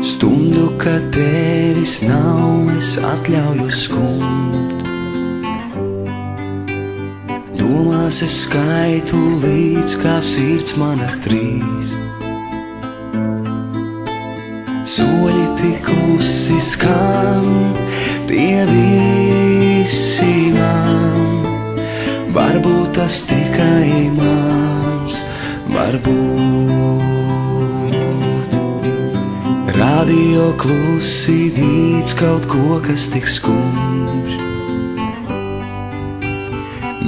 Stundu, kad tevis nav, es atļauju skumt. Domās es skaitu līdz, kā sirds mana trīs. Soļi tik klusi skan, tie visi man. Varbūt tas tikai mans, varbūt. Radio klusi dīdz kaut ko, kas tik skumjš.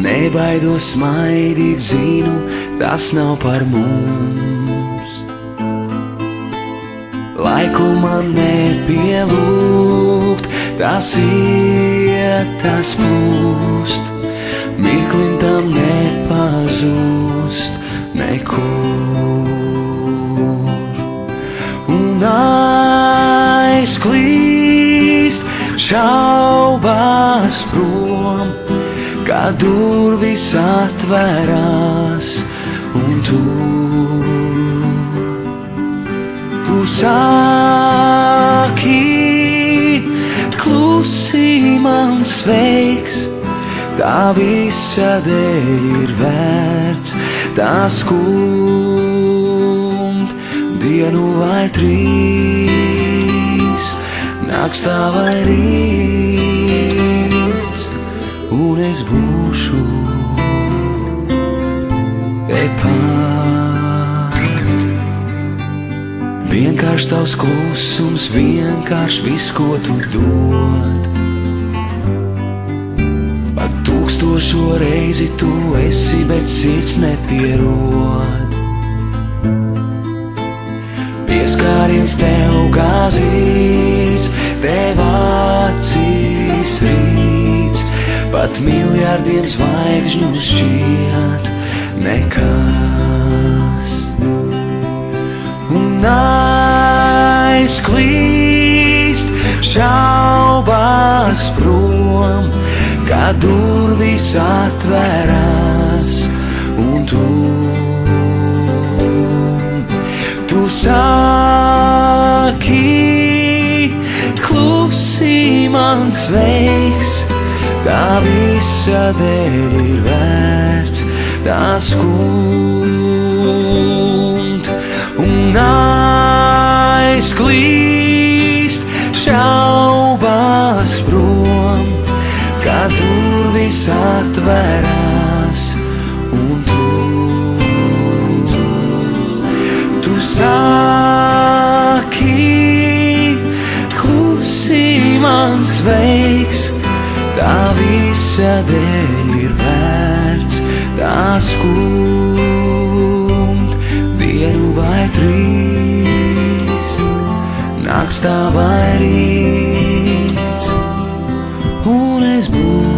Nebaidos smaidīt, zinu, tas nav par mums. Laiku man nepielūgt, tas iet, tas plūst. Mirklim tam nepazūst nekur. Un aizklīst šaubās prom, kad durvis atverās un tu saki, klusi man sveiks, tā visa dēļ ir vērts tā skumt. Dienu vai trīs, nakts tā vai rīts, un es būšu tepat. Vienkārši tavs klusums, vienkārši viss, ko tu dod. Pat 1000 reizi tu esi, bet sirds nepierod. Pieskāriens tev kā zīds, tev acīs rīts, pat miljardiem zvaigžņu šķiet nekas. Un aizklīst šaubās prom, kad durvis atverās un tu saki, klusi man sveiks, tā visa dēļ ir vērts tā skumt. Un aizklīst šaubās prom, kad durvis atverās un tu saki, klusi man sveiks, tā visa dēļ ir vērts tā skumt. Dienu vai trīs, nakts tā vai rīts, un es būšu